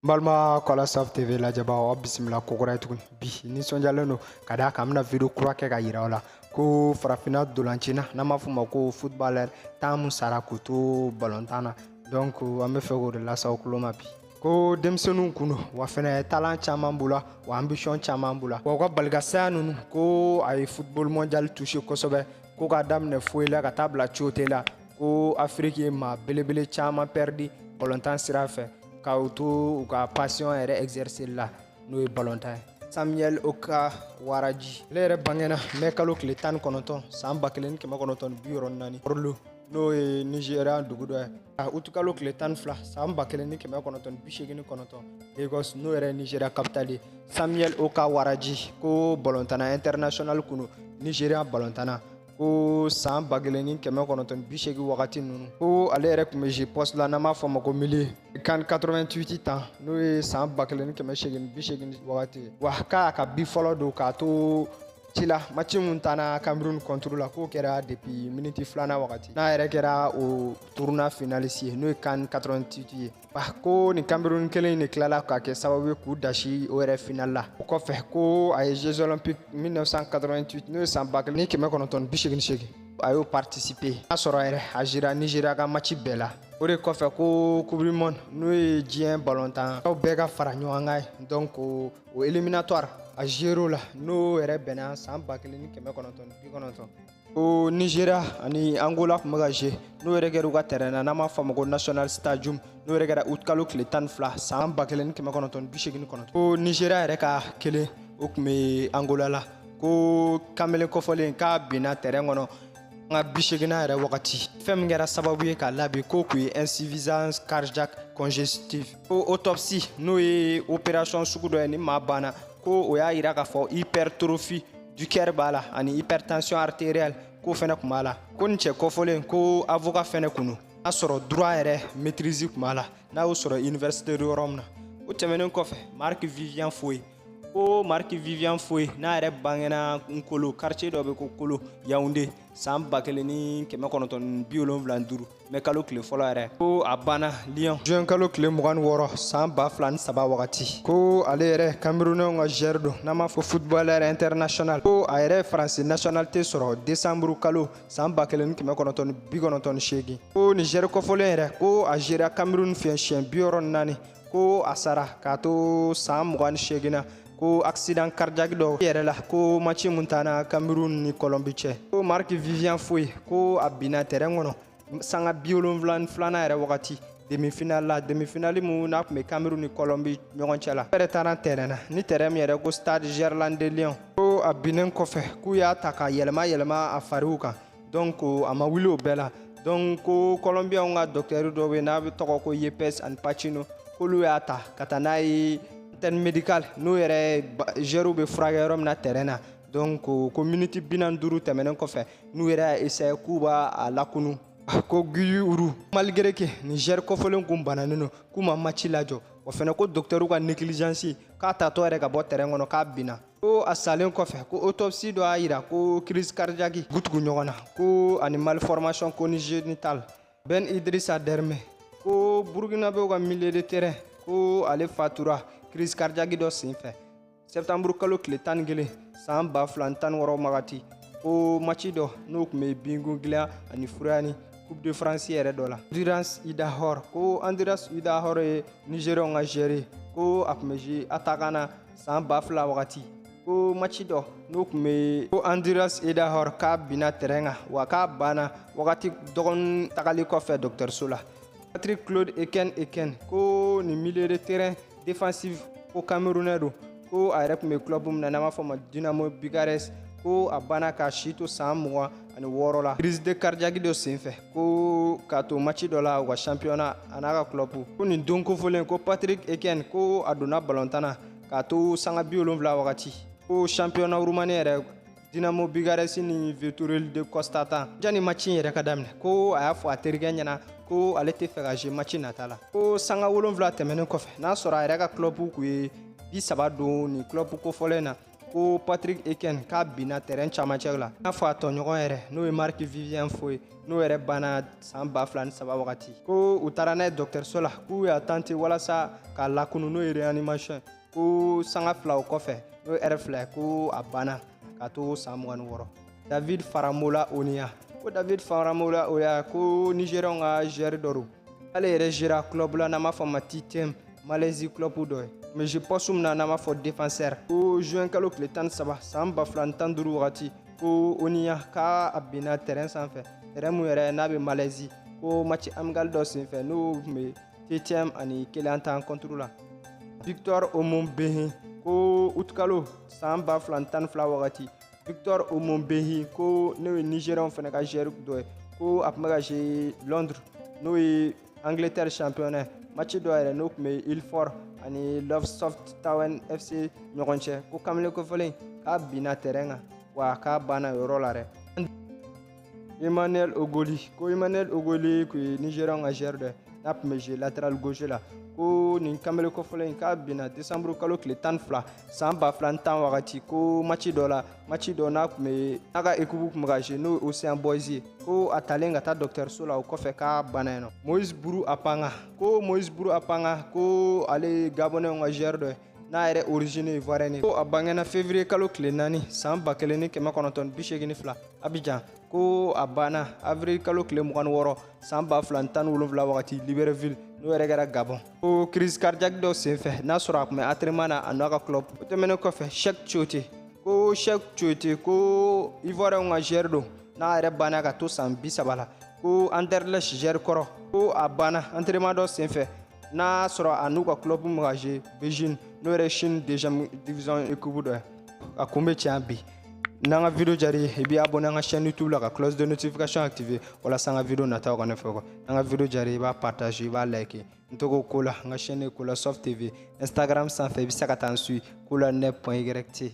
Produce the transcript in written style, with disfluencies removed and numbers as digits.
Balma Kola Soft TV la jaba wa bisimila kokora tuguni bi ni sonjalen no kada ka amna video kura kɛ ka yira la ko farafina dolancina n'a ma fɔ ma ko footballer tamu sara ko to ballontan na donc an bɛ fɛ k'o de lasaw kulo ma bi ko denmisɛnninw kun wa fɛnɛ talent caman bula wa ambition caman bula wa ka balikasaya nunu ko a ye football mondial touché kosɛbɛ ko ka daminɛ foyi la ka taa bila cote la ko Afrique ye maa belebele caman perdi ballontan sira fɛ ka u ka passion yɛrɛ exercer la n'o ye ballontan Samuel Oka Waraji ale yɛrɛ bangena mɛ kalo tile 19 san 1974 Orlu n'o ye Nigeria dugu dɔ ye utu kalo tile 12 san 1989 Lagos n'o yɛrɛ Nigeria capitale ye Samuel Oka Waraji ko ballontana international kunu Nigeria ballontana ko san 1980 wagati nunu ko ale yɛrɛ kun bɛ jouer poste la n'an b'a fɔ ma ko milieu kan 88 tan n'o ye san 1980 wagati wa k'a ka bi fɔlɔ don k'a to ci la match mun tana Cameroun contre la k'o kɛra depuis minute filanan wagati n'a yɛrɛ kɛra o tournoi finaliste ye n'o ye kan 88 ye ko ni Cameroun kelen de tilala ka kɛ sababu ye k'u dasi o yɛrɛ final la o kɔfɛ ko a ye Jeux olympiques 1988 n'o ye san 1988 a y'o participer a sɔrɔ yɛrɛ a jira Nigeria ka match bɛɛ la o de kɔfɛ ko coupe du monde n'o ye diɲɛ ballontan aw bɛɛ ka fara ɲɔgɔn kan donc o éliminatoire a joué la n'o yɛrɛ bɛnna san 1990 o Nigeria ani Angola kun bɛ ka jouer n'o yɛrɛ kɛra u ka terrain na n'an b'a fɔ ma ko national stadium n'o yɛrɛ kɛra août kalo tile 12 san 1989 ko Nigeria yɛrɛ ka kelen o kun bɛ Angola la ko kamalen kɔfɔlen k'a binna terrain kɔnɔ nga 80 yɛrɛ wagati fɛn min kɛra sababu ye k'a labɛn ko kun ye insuffisance cardiaque congestive ko autopsie n'o ye opération sugu dɔ ye ni maa banna ko o y'a yira k'a fɔ hypertrophie du cœur b'a la ani hypertension artérielle ko fɛnɛ kun b'a la ko nin cɛ kɔfɔlen ko avocat fɛnɛ kunu n'a sɔrɔ droit yɛrɛ maîtrise kun b'a la n'a y'o sɔrɔ université de Rome na o tɛmɛnen kɔfɛ Marc Vivian Foe ko Marc Vivian Foe n'a yɛrɛ bangena Nkolo quartier dɔ bɛ ko Kolo Yaoundé san 1975 mɛ kalo tile fɔlɔ yɛrɛ ko a banna Lyon juin kalo tile 26 san 2003 wagati ko ale yɛrɛ Camerounais ka joueur don n'an b'a fɔ footballeur international ko a yɛrɛ France nationalité sɔrɔ décembre kalo san 1998 ko Niger kɔfɔlen yɛrɛ ko a jouera Cameroun fɛ siɲɛ 64 ko a sara k'a to san 28 na ko accident cardiaque dɔ yɛrɛ la ko match mun tana Cameroun ni Colombie cɛ ko Marc Vivian Foe ko a binna terrain kɔnɔ sanga 72 yɛrɛ wagati demi-finale mun n'a kun bɛ Cameroun ni Colombie ɲɔgɔn cɛ la yɛrɛ taara terrain na ni terrain min yɛrɛ ko stade Gerland de Lyon ko a binnen kɔfɛ k'u y'a ta ka yɛlɛma a fariw kan donc a ma wuli o bɛɛ la donc ko Colombiens ka docteur dɔ bɛ n'a bɛ tɔgɔ ko Yepes and Pacino k'olu y'a ta ka taa n'a ye antenne médicale n'o yɛrɛ joueur bɛ furakɛ yɔrɔ min na terrain na donc ko minute 45 tɛmɛnen kɔfɛ n'u yɛrɛ y'a essayer k'u b'a lakunu ko Guy Uru malgré que Niger kɔfɔlen kun bananen don k'u ma match lajɔ o fɛnɛ ko docteur ka négligence k'a tatɔ yɛrɛ ka bɔ terrain kɔnɔ k'a binna ko a salen kɔfɛ ko autopsie dɔ y'a yira ko crise cardiaque gutugu ɲɔgɔn na ko ani malformation congénitale Ben Idrissa Derme ko burkinabéw ka milieu de terrain ko ale fatura crise cardiaque dɔ senfɛ septembre kalo tile 11 san 2016 wagati ko match dɔ n'o kun bɛ Bingu Gila ani Furiani Coupe de France yɛrɛ dɔ la Andreas Idahor ko Andreas Idahor ye Nigériens ka joueur ko a kun bɛ jouer attaquant na san 2000 wagati ko match dɔ n'o kun bɛ ko Andreas Idahor k'a binna terrain kan wa k'a banna wagati dɔgɔkun tagali kɔfɛ dɔgɔtɔrɔso la Patrick Claude Eken ko ni milieu de terrain défensif ko Camerounais don ko a yɛrɛ kun bɛ club min na n'an b'a fɔ ma Dynamo Bucarest ko a banna k'a si to san 26 la crise de cardiaque dɔ senfɛ ko k'a to match dɔ la u ka championnat a n'a ka club ko nin don kofɔlen ko Patrick Eken ko a donna ballontan na k'a to sanga 70 wagati ko championnat Roumanie yɛrɛ Dynamo Bucarest ni Viitorul de Constanța jani match yɛrɛ ka daminɛ ko a y'a fɔ a terikɛ ɲɛna ko ale tɛ fɛ ka jouer match nata la ko sanga 7 tɛmɛnen kɔfɛ n'a sɔrɔ a yɛrɛ ka club kun ye 30 don ni club kofɔlen na ko Patrick Eken k'a binna terrain camancɛ la n'a fɔ a tɔɲɔgɔn yɛrɛ n'o ye Marc Vivien Foe n'o yɛrɛ banna san 2003 wagati ko u taara n'a ye dɔgɔtɔrɔso la k'u y'a tenter walasa k'a lakunu n'o ye réanimation ko sanga 2 o kɔfɛ n'o ye R2 ko a banna ka to san 26. David Faramola Onia ko David Faramola Onia ko Nigérian ka joueur dɔ don ale yɛrɛ gera club la n'an b'a fɔ ma Titem Malaisie club dɔ ye mais je pense min na n'an b'a fɔ défenseur ko juin kalo tile 13 san 2015 wagati ko Onia k'a binna terrain sanfɛ terrain mun yɛrɛ n'a bɛ Malaisie ko match amical dɔ senfɛ n'o tun bɛ Titem ani Kelantan contre la. Victor Omonbehi ko août kalo san 2012 wagati Victor Omonbehi ko n'o ye Nigérian fana ka joueur dɔ ye ko a tun bɛ ka jouer Londres n'o ye Angleterre championnat match dɔ yɛrɛ n'o tun bɛ Ilford ani Lowestoft Town FC ɲɔgɔn cɛ ko kamalen kofɔlen k'a binna terrain kan wa k'a banna yɔrɔ la dɛ. Emmanuel Ogoli ko Emmanuel Ogoli ko ye Nigérian ka joueur dɔ ye n'a tun bɛ jouer latéral gauche la ko nin kamalen kofɔlen k'a binna décembre kalo tile 12 san 2010 wagati ko match dɔ n'a tun bɛ n'a ka équipe tun bɛ ka jouer n'o ye Océan Boys ye ko a talen ka taa dɔgɔtɔrɔso la o kɔfɛ k'a banna yen nɔ. Moïse Bourou Apanga ko ale ye Gabonais ka joueur dɔ ye n'a yɛrɛ origine ivoirienne ko a bangena février kalo tile 4 san 1982 Abidjan ko a banna avril kalo tile 26 san 2017 wagati Libreville n'o yɛrɛ kɛra Gabon ko crise cardiaque dɔ senfɛ n'a sɔrɔ a tun bɛ entraînement na a n'a ka club o tɛmɛnen kɔfɛ Cheikh Tiote ko ivoirien ka joueur don n'a yɛrɛ banna ka to san 30 la ko Anderlecht joueur kɔrɔ ko a banna entraînement dɔ senfɛ n'a sɔrɔ a n'u ka club bɛ ka jouer Beijing n'o yɛrɛ Chine deuxième division équipe dɔ ye a kun bɛ tiɲɛ bi. N'an ka video diyara i b'i abonné an ka chaîne YouTube la ka cloche de notification activer walasa an ka video nataw kana fɛ an ka video diyara i b'a partager i b'a liker n to k'o ko la an ka chaîne ye Kola Soft TV Instagram sanfɛ i bɛ se ka taa n suit kola net.yt